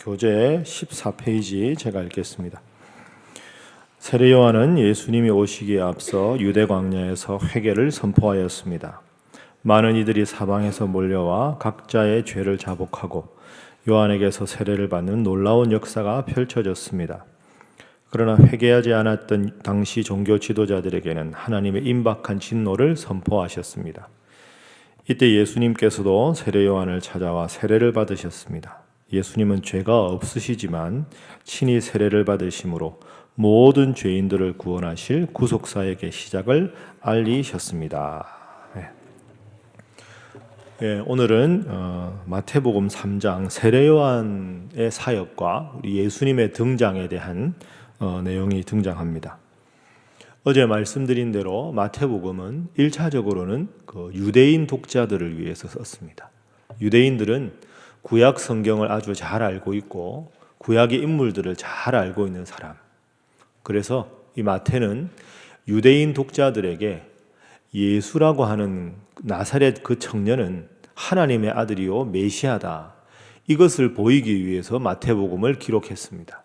교재 14페이지 제가 읽겠습니다. 세례 요한은 예수님이 오시기에 앞서 유대 광야에서 회개를 선포하였습니다. 많은 이들이 사방에서 몰려와 각자의 죄를 자복하고 요한에게서 세례를 받는 놀라운 역사가 펼쳐졌습니다. 그러나 회개하지 않았던 당시 종교 지도자들에게는 하나님의 임박한 진노를 선포하셨습니다. 이때 예수님께서도 세례 요한을 찾아와 세례를 받으셨습니다. 예수님은 죄가 없으시지만 친히 세례를 받으심으로 모든 죄인들을 구원하실 구속사역의 시작을 알리셨습니다. 오늘은 마태복음 3장 세례 요한의 사역과 우리 예수님의 등장에 대한 내용이 등장합니다. 어제 말씀드린 대로 마태복음은 1차적으로는 그 유대인 독자들을 위해서 썼습니다. 유대인들은 구약 성경을 아주 잘 알고 있고 구약의 인물들을 잘 알고 있는 사람. 그래서 이 마태는 유대인 독자들에게 예수라고 하는 나사렛 그 청년은 하나님의 아들이요 메시아다. 이것을 보이기 위해서 마태복음을 기록했습니다.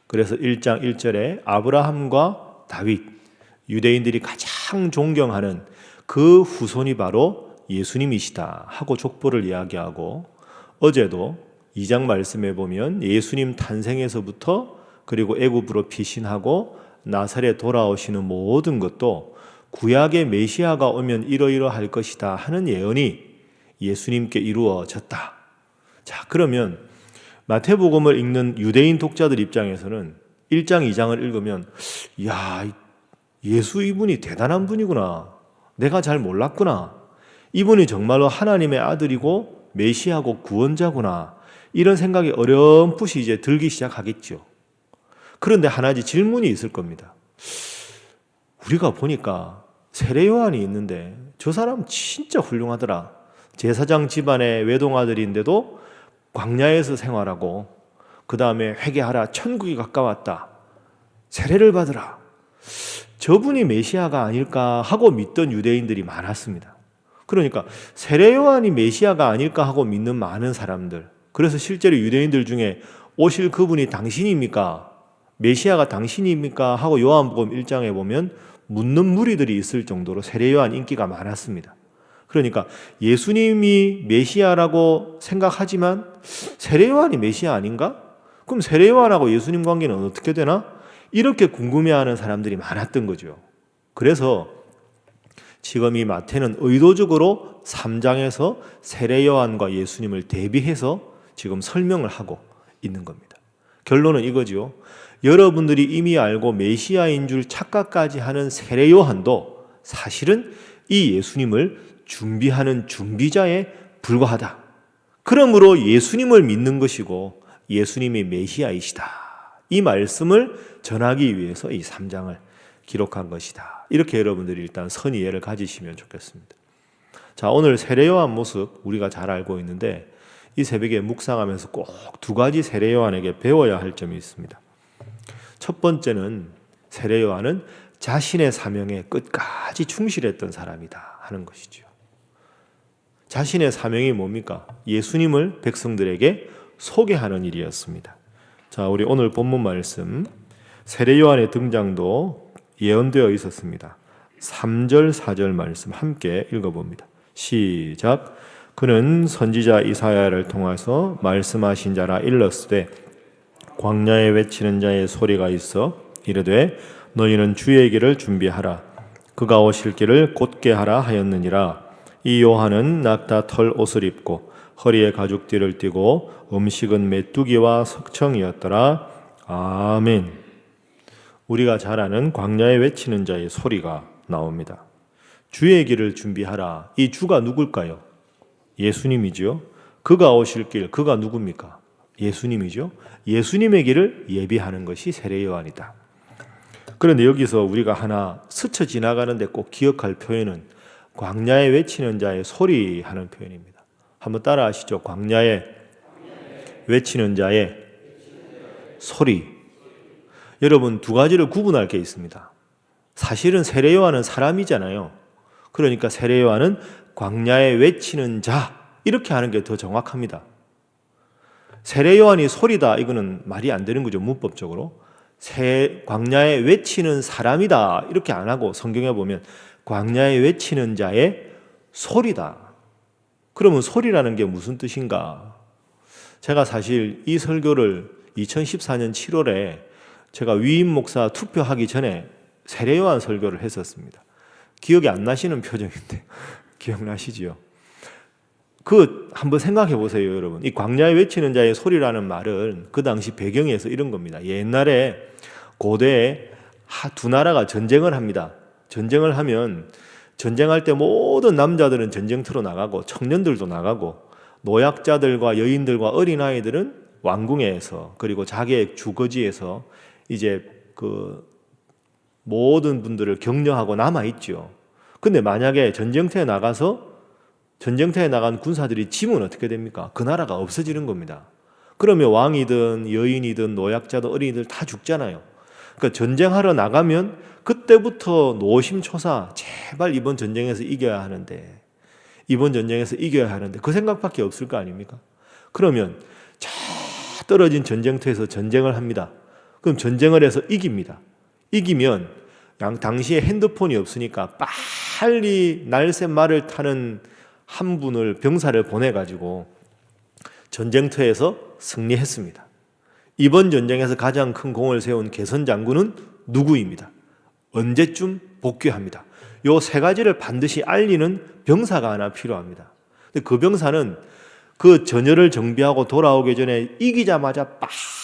그래서 1장 1절에 아브라함과 다윗, 유대인들이 가장 존경하는 그 후손이 바로 예수님이시다 하고 족보를 이야기하고, 어제도 2장 말씀에 보면 예수님 탄생에서부터 그리고 애굽으로 피신하고 나사렛 돌아오시는 모든 것도 구약의 메시아가 오면 이러이러할 것이다 하는 예언이 예수님께 이루어졌다. 자, 그러면 마태복음을 읽는 유대인 독자들 입장에서는 1장 2장을 읽으면 야, 예수 이분이 대단한 분이구나. 내가 잘 몰랐구나. 이분이 정말로 하나님의 아들이고 메시아고 구원자구나. 이런 생각이 어렴풋이 이제 들기 시작하겠죠. 그런데 하나지 질문이 있을 겁니다. 우리가 보니까 세례 요한이 있는데 저 사람 진짜 훌륭하더라. 제사장 집안의 외동아들인데도 광야에서 생활하고 그 다음에 회개하라. 천국이 가까웠다. 세례를 받으라. 저분이 메시아가 아닐까 하고 믿던 유대인들이 많았습니다. 그러니까 세례 요한이 메시아가 아닐까 하고 믿는 많은 사람들, 그래서 실제로 유대인들 중에 오실 그분이 당신입니까? 메시아가 당신입니까? 하고 요한복음 1장에 보면 묻는 무리들이 있을 정도로 세례 요한 인기가 많았습니다. 그러니까 예수님이 메시아라고 생각하지만 세례 요한이 메시아 아닌가? 그럼 세례 요한하고 예수님 관계는 어떻게 되나? 이렇게 궁금해하는 사람들이 많았던 거죠. 그래서 지금 이 마태는 의도적으로 3장에서 세례 요한과 예수님을 대비해서 지금 설명을 하고 있는 겁니다. 결론은 이거죠. 여러분들이 이미 알고 메시아인 줄 착각까지 하는 세례 요한도 사실은 이 예수님을 준비하는 준비자에 불과하다. 그러므로 예수님을 믿는 것이고 예수님이 메시아이시다. 이 말씀을 전하기 위해서 이 3장을 기록한 것이다. 이렇게 여러분들이 일단 선이해를 가지시면 좋겠습니다. 자, 오늘 세례 요한 모습 우리가 잘 알고 있는데 이 새벽에 묵상하면서 꼭 두 가지 세례 요한에게 배워야 할 점이 있습니다. 첫 번째는 세례 요한은 자신의 사명에 끝까지 충실했던 사람이다 하는 것이죠. 자신의 사명이 뭡니까? 예수님을 백성들에게 소개하는 일이었습니다. 자, 우리 오늘 본문 말씀 세례 요한의 등장도 예언되어 있었습니다. 3절 4절 말씀 함께 읽어봅니다. 시작. 그는 선지자 이사야를 통해서 말씀하신 자라 일렀으되 광야에 외치는 자의 소리가 있어 이르되 너희는 주의 길을 준비하라. 그가 오실 길을 곧게 하라 하였느니라. 이 요한은 낙타 털 옷을 입고 허리에 가죽띠를 띠고 음식은 메뚜기와 석청이었더라. 아멘. 우리가 잘 아는 광야에 외치는 자의 소리가 나옵니다. 주의 길을 준비하라. 이 주가 누굴까요? 예수님이죠. 그가 오실 길, 그가 누굽니까? 예수님이죠. 예수님의 길을 예비하는 것이 세례 요한이다. 그런데 여기서 우리가 하나 스쳐 지나가는데 꼭 기억할 표현은 광야에 외치는 자의 소리 하는 표현입니다. 한번 따라 하시죠. 광야에 외치는 자의 소리. 여러분, 두 가지를 구분할 게 있습니다. 사실은 세례 요한은 사람이잖아요. 그러니까 세례 요한은 광야에 외치는 자 이렇게 하는 게 더 정확합니다. 세례 요한이 소리다, 이거는 말이 안 되는 거죠, 문법적으로. 광야에 외치는 사람이다 이렇게 안 하고 성경에 보면 광야에 외치는 자의 소리다. 그러면 소리라는 게 무슨 뜻인가? 제가 사실 이 설교를 2014년 7월에 제가 위임 목사 투표하기 전에 세례 요한 설교를 했었습니다. 기억이 안 나시는 표정인데 기억나시지요? 한번 생각해 보세요, 여러분. 이 광야에 외치는 자의 소리라는 말은 그 당시 배경에서 이런 겁니다. 옛날에 고대에 두 나라가 전쟁을 합니다. 전쟁을 하면 전쟁할 때 모든 남자들은 전쟁터로 나가고 청년들도 나가고 노약자들과 여인들과 어린아이들은 왕궁에서 그리고 자기의 주거지에서 이제 그 모든 분들을 격려하고 남아있죠. 근데 만약에 전쟁터에 나간 군사들이 지면 어떻게 됩니까? 그 나라가 없어지는 겁니다. 그러면 왕이든 여인이든 노약자든 어린이들 다 죽잖아요. 그러니까 전쟁하러 나가면 그때부터 노심초사 제발 이번 전쟁에서 이겨야 하는데 그 생각밖에 없을 거 아닙니까? 그러면 저 떨어진 전쟁터에서 전쟁을 합니다. 그럼 전쟁을 해서 이깁니다. 이기면 당시에 핸드폰이 없으니까 빨리 날쌘 말을 타는 한 분을 병사를 보내가지고 전쟁터에서 승리했습니다. 이번 전쟁에서 가장 큰 공을 세운 개선 장군은 누구입니다. 언제쯤 복귀합니다. 요 세 가지를 반드시 알리는 병사가 하나 필요합니다. 근데 그 병사는 그 전열을 정비하고 돌아오기 전에 이기자마자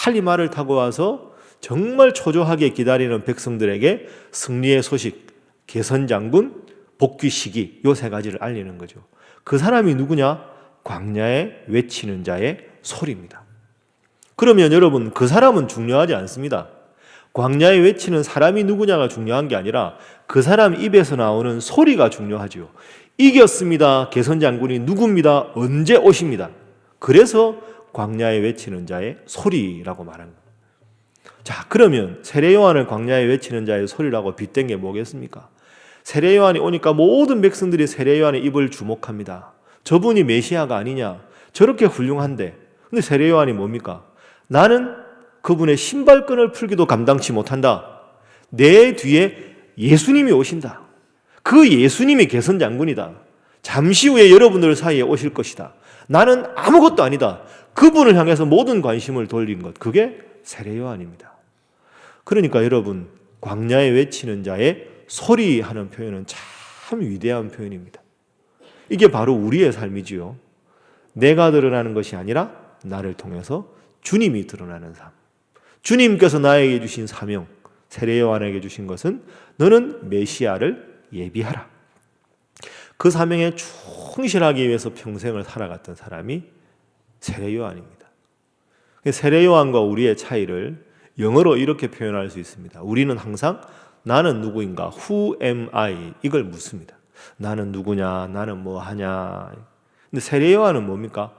빨리 말을 타고 와서 정말 초조하게 기다리는 백성들에게 승리의 소식, 개선 장군, 복귀 시기, 요 세 가지를 알리는 거죠. 그 사람이 누구냐? 광야에 외치는 자의 소리입니다. 그러면 여러분, 그 사람은 중요하지 않습니다. 광야에 외치는 사람이 누구냐가 중요한 게 아니라 그 사람 입에서 나오는 소리가 중요하지요. 이겼습니다. 개선 장군이 누굽니다. 언제 오십니다. 그래서 광야에 외치는 자의 소리라고 말하는 거예요. 자, 그러면 세례 요한을 광야에 외치는 자의 소리라고 빗댄 게 뭐겠습니까? 세례 요한이 오니까 모든 백성들이 세례 요한의 입을 주목합니다. 저분이 메시아가 아니냐? 저렇게 훌륭한데. 근데 세례 요한이 뭡니까? 나는 그분의 신발끈을 풀기도 감당치 못한다. 내 뒤에 예수님이 오신다. 그 예수님이 개선 장군이다. 잠시 후에 여러분들 사이에 오실 것이다. 나는 아무것도 아니다. 그분을 향해서 모든 관심을 돌린 것. 그게 세례 요한입니다. 그러니까 여러분, 광야에 외치는 자의 소리하는 표현은 참 위대한 표현입니다. 이게 바로 우리의 삶이지요. 내가 드러나는 것이 아니라 나를 통해서 주님이 드러나는 삶. 주님께서 나에게 주신 사명, 세례 요한에게 주신 것은 너는 메시아를 예비하라. 그 사명에 충실하기 위해서 평생을 살아갔던 사람이 세례 요한입니다. 세례 요한과 우리의 차이를 영어로 이렇게 표현할 수 있습니다. 우리는 항상 나는 누구인가? Who am I? 이걸 묻습니다. 나는 누구냐? 나는 뭐 하냐? 근데 세례 요한은 뭡니까?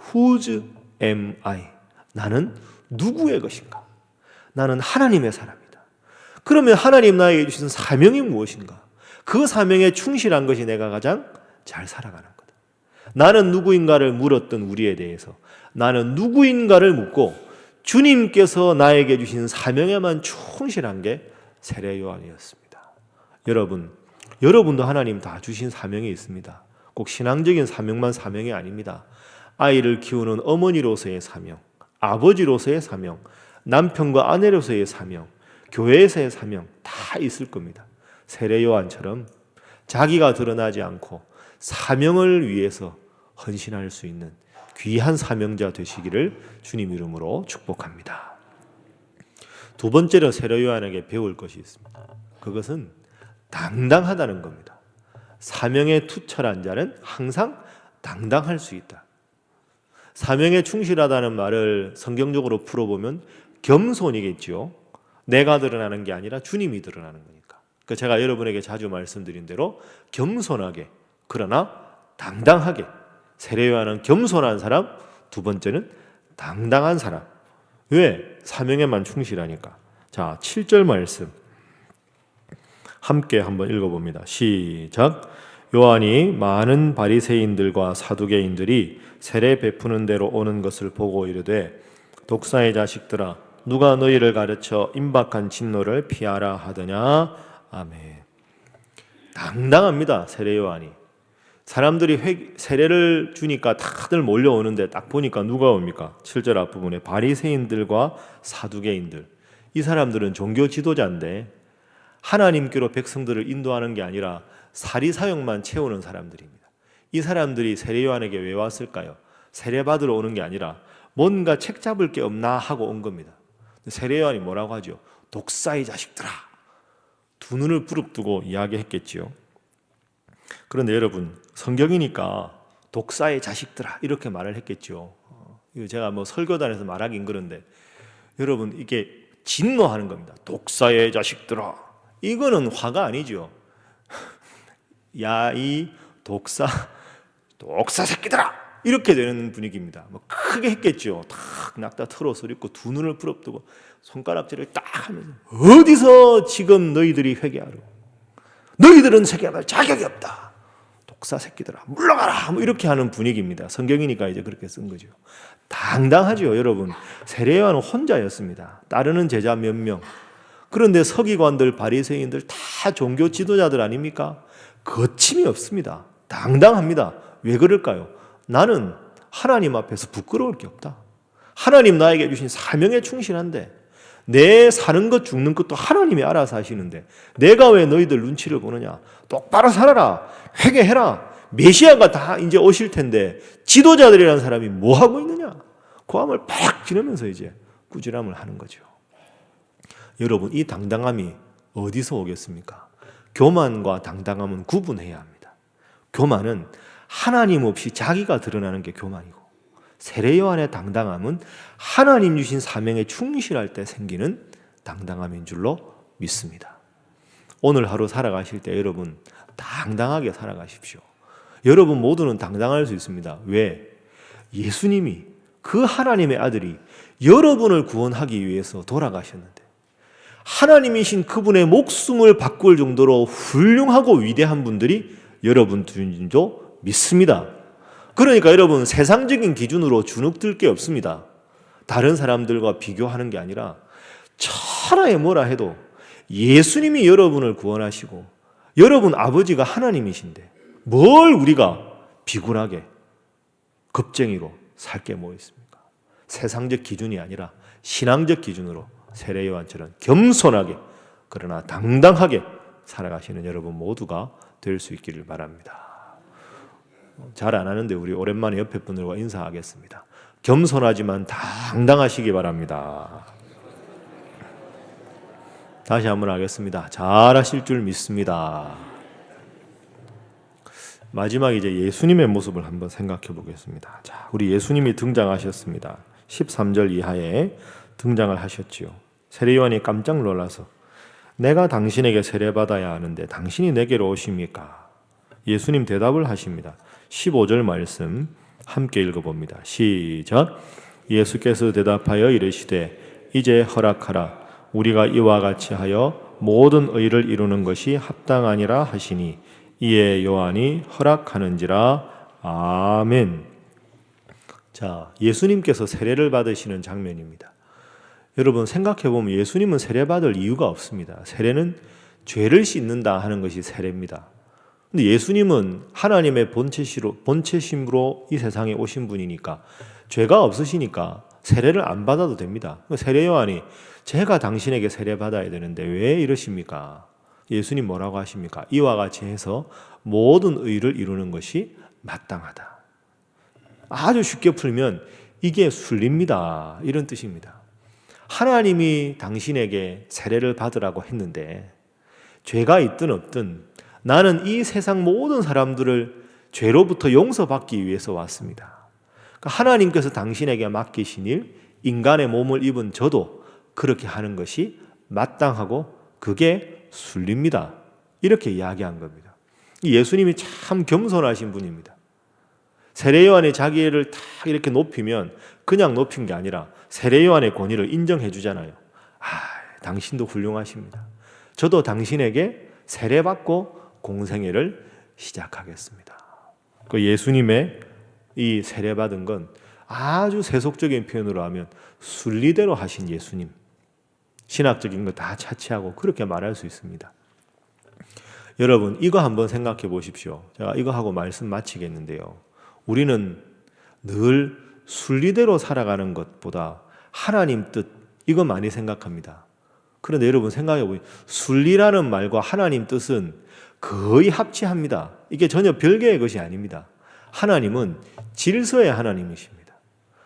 Whose am I? 나는 누구의 것인가? 나는 하나님의 사람이다. 그러면 하나님 나에게 주신 사명이 무엇인가? 그 사명에 충실한 것이 내가 가장 잘 살아가는 거다. 나는 누구인가를 물었던 우리에 대해서 나는 누구인가를 묻고 주님께서 나에게 주신 사명에만 충실한 게 세례 요한이었습니다. 여러분도 하나님 다 주신 사명이 있습니다. 꼭 신앙적인 사명만 사명이 아닙니다. 아이를 키우는 어머니로서의 사명, 아버지로서의 사명, 남편과 아내로서의 사명, 교회에서의 사명 다 있을 겁니다. 세례 요한처럼 자기가 드러나지 않고 사명을 위해서 헌신할 수 있는 귀한 사명자 되시기를 주님 이름으로 축복합니다. 두 번째로 세례 요한에게 배울 것이 있습니다. 그것은 당당하다는 겁니다. 사명에 투철한 자는 항상 당당할 수 있다. 사명에 충실하다는 말을 성경적으로 풀어보면 겸손이겠죠. 내가 드러나는 게 아니라 주님이 드러나는 거니까. 그러니까 제가 여러분에게 자주 말씀드린 대로 겸손하게 그러나 당당하게. 세례 요한은 겸손한 사람, 두 번째는 당당한 사람. 왜? 사명에만 충실하니까. 자, 7절 말씀 함께 한번 읽어봅니다. 시작. 요한이 많은 바리새인들과 사두개인들이 세례 베푸는 대로 오는 것을 보고 이르되 독사의 자식들아 누가 너희를 가르쳐 임박한 진노를 피하라 하더냐. 아멘. 당당합니다. 세례 요한이. 사람들이 세례를 주니까 다들 몰려오는데 딱 보니까 누가 옵니까? 7절 앞부분에 바리새인들과 사두개인들. 이 사람들은 종교 지도자인데 하나님께로 백성들을 인도하는 게 아니라 사리사욕만 채우는 사람들입니다. 이 사람들이 세례 요한에게 왜 왔을까요? 세례 받으러 오는 게 아니라 뭔가 책 잡을 게 없나 하고 온 겁니다. 세례 요한이 뭐라고 하죠? 독사의 자식들아. 두 눈을 부릅뜨고 이야기했겠지요. 그런데 여러분, 성경이니까 독사의 자식들아 이렇게 말을 했겠죠. 이거 제가 뭐 설교단에서 말하긴 그런데 여러분, 이게 진노하는 겁니다. 독사의 자식들아. 이거는 화가 아니죠. 야, 이 독사 새끼들아! 이렇게 되는 분위기입니다. 뭐 크게 했겠죠. 탁 낙타 틀어 소리 있고 두 눈을 부릅뜨고 손가락질을 딱 하면서 어디서 지금 너희들이 회개하러? 너희들은 회개할 자격이 없다. 독사 새끼들아 물러가라. 뭐 이렇게 하는 분위기입니다. 성경이니까 이제 그렇게 쓴 거죠. 당당하죠, 여러분. 세례 요한은 혼자였습니다. 따르는 제자 몇 명. 그런데 서기관들, 바리새인들 다 종교 지도자들 아닙니까? 거침이 없습니다. 당당합니다. 왜 그럴까요? 나는 하나님 앞에서 부끄러울 게 없다. 하나님 나에게 주신 사명에 충실한데 내 사는 것 죽는 것도 하나님이 알아서 하시는데 내가 왜 너희들 눈치를 보느냐? 똑바로 살아라. 회개해라. 메시아가 다 이제 오실 텐데 지도자들이라는 사람이 뭐 하고 있느냐? 고함을 팍 지르면서 이제 꾸지람을 하는 거죠. 여러분, 이 당당함이 어디서 오겠습니까? 교만과 당당함은 구분해야 합니다. 교만은 하나님 없이 자기가 드러나는 게 교만이고, 세례 요한의 당당함은 하나님 주신 사명에 충실할 때 생기는 당당함인 줄로 믿습니다. 오늘 하루 살아가실 때 여러분 당당하게 살아가십시오. 여러분 모두는 당당할 수 있습니다. 왜? 예수님이, 그 하나님의 아들이 여러분을 구원하기 위해서 돌아가셨는데 하나님이신 그분의 목숨을 바꿀 정도로 훌륭하고 위대한 분들이 여러분 인 줄 믿습니다. 그러니까 여러분 세상적인 기준으로 주눅들 게 없습니다. 다른 사람들과 비교하는 게 아니라 천하에 뭐라 해도 예수님이 여러분을 구원하시고 여러분 아버지가 하나님이신데 뭘 우리가 비굴하게 겁쟁이로 살 게 뭐 있습니까? 세상적 기준이 아니라 신앙적 기준으로 세례 요한처럼 겸손하게 그러나 당당하게 살아가시는 여러분 모두가 될 수 있기를 바랍니다. 잘 안 하는데 우리 오랜만에 옆에 분들과 인사하겠습니다. 겸손하지만 당당하시기 바랍니다. 다시 한번 하겠습니다. 잘하실 줄 믿습니다. 마지막 이제 예수님의 모습을 한번 생각해 보겠습니다. 자, 우리 예수님이 등장하셨습니다. 13절 이하에 등장을 하셨지요. 세례 요한이 깜짝 놀라서 내가 당신에게 세례받아야 하는데 당신이 내게로 오십니까? 예수님 대답을 하십니다. 15절 말씀 함께 읽어봅니다. 시작. 예수께서 대답하여 이르시되 이제 허락하라. 우리가 이와 같이 하여 모든 의를 이루는 것이 합당하니라 하시니 이에 요한이 허락하는지라. 아멘. 자, 예수님께서 세례를 받으시는 장면입니다. 여러분 생각해보면 예수님은 세례받을 이유가 없습니다. 세례는 죄를 씻는다 하는 것이 세례입니다. 근데 예수님은 하나님의 본체심으로 이 세상에 오신 분이니까 죄가 없으시니까 세례를 안 받아도 됩니다. 세례 요한이 제가 당신에게 세례 받아야 되는데 왜 이러십니까? 예수님 뭐라고 하십니까? 이와 같이 해서 모든 의를 이루는 것이 마땅하다. 아주 쉽게 풀면 이게 순리입니다. 이런 뜻입니다. 하나님이 당신에게 세례를 받으라고 했는데 죄가 있든 없든 나는 이 세상 모든 사람들을 죄로부터 용서받기 위해서 왔습니다. 그러니까 하나님께서 당신에게 맡기신 일, 인간의 몸을 입은 저도 그렇게 하는 것이 마땅하고 그게 순리입니다. 이렇게 이야기한 겁니다. 예수님이 참 겸손하신 분입니다. 세례 요한이 자기를 딱 이렇게 높이면 그냥 높인 게 아니라 세례 요한의 권위를 인정해 주잖아요. 당신도 훌륭하십니다. 저도 당신에게 세례받고 공생애를 시작하겠습니다. 그 예수님의 이 세례받은 건 아주 세속적인 표현으로 하면 순리대로 하신 예수님, 신학적인 거 다 차치하고 그렇게 말할 수 있습니다. 여러분, 이거 한번 생각해 보십시오. 제가 이거 하고 말씀 마치겠는데요. 우리는 늘 순리대로 살아가는 것보다 하나님 뜻, 이거 많이 생각합니다. 그런데 여러분 생각해 보세요. 순리라는 말과 하나님 뜻은 거의 합치합니다. 이게 전혀 별개의 것이 아닙니다. 하나님은 질서의 하나님이십니다.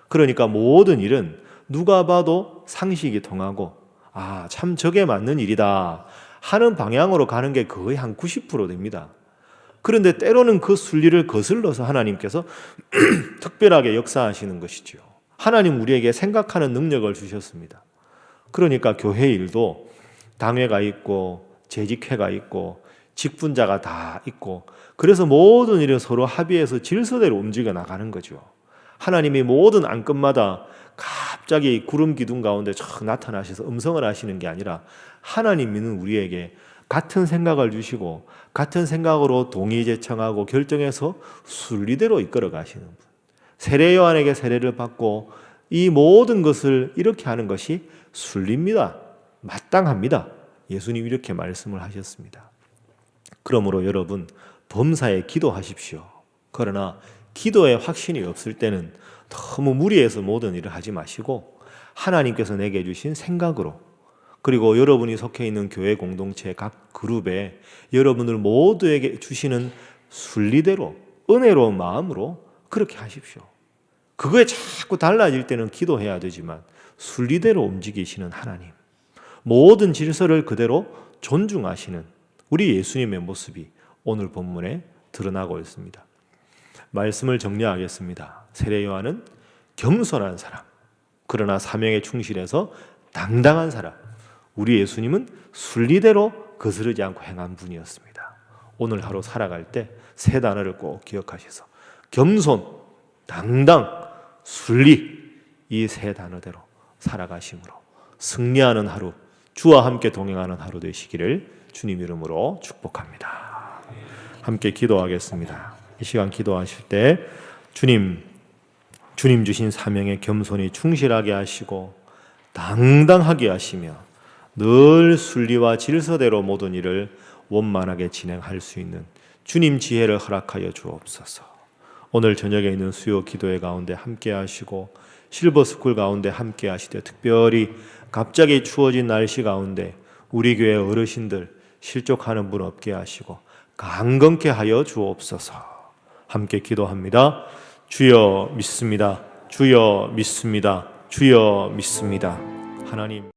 그러니까 모든 일은 누가 봐도 상식이 통하고 참 저게 맞는 일이다 하는 방향으로 가는 게 거의 한 90% 됩니다. 그런데 때로는 그 순리를 거슬러서 하나님께서 특별하게 역사하시는 것이죠. 하나님 우리에게 생각하는 능력을 주셨습니다. 그러니까 교회 일도 당회가 있고 재직회가 있고 직분자가 다 있고 그래서 모든 일을 서로 합의해서 질서대로 움직여 나가는 거죠. 하나님이 모든 안건마다 갑자기 구름 기둥 가운데 촥 나타나셔서 음성을 하시는 게 아니라 하나님은 우리에게 같은 생각을 주시고 같은 생각으로 동의 제청하고 결정해서 순리대로 이끌어 가시는 분. 세례 요한에게 세례를 받고 이 모든 것을 이렇게 하는 것이 순리입니다. 마땅합니다. 예수님이 이렇게 말씀을 하셨습니다. 그러므로 여러분 범사에 기도하십시오. 그러나 기도에 확신이 없을 때는 너무 무리해서 모든 일을 하지 마시고 하나님께서 내게 주신 생각으로 그리고 여러분이 속해 있는 교회 공동체 각 그룹에 여러분들 모두에게 주시는 순리대로 은혜로운 마음으로 그렇게 하십시오. 그거에 자꾸 달라질 때는 기도해야 되지만 순리대로 움직이시는 하나님, 모든 질서를 그대로 존중하시는 우리 예수님의 모습이 오늘 본문에 드러나고 있습니다. 말씀을 정리하겠습니다. 세례 요한은 겸손한 사람, 그러나 사명에 충실해서 당당한 사람, 우리 예수님은 순리대로 거스르지 않고 행한 분이었습니다. 오늘 하루 살아갈 때 세 단어를 꼭 기억하셔서 겸손, 당당, 순리 이 세 단어대로 살아가심으로 승리하는 하루, 주와 함께 동행하는 하루 되시기를 주님 이름으로 축복합니다. 함께 기도하겠습니다. 이 시간 기도하실 때 주님 주신 사명에 겸손히 충실하게 하시고 당당하게 하시며 늘 순리와 질서대로 모든 일을 원만하게 진행할 수 있는 주님 지혜를 허락하여 주옵소서. 오늘 저녁에 있는 수요 기도회 가운데 함께 하시고 실버스쿨 가운데 함께 하시되 특별히 갑자기 추워진 날씨 가운데 우리 교회 어르신들 실족하는 분 없게 하시고 강건케 하여 주옵소서. 함께 기도합니다. 주여 믿습니다. 주여 믿습니다. 주여 믿습니다. 하나님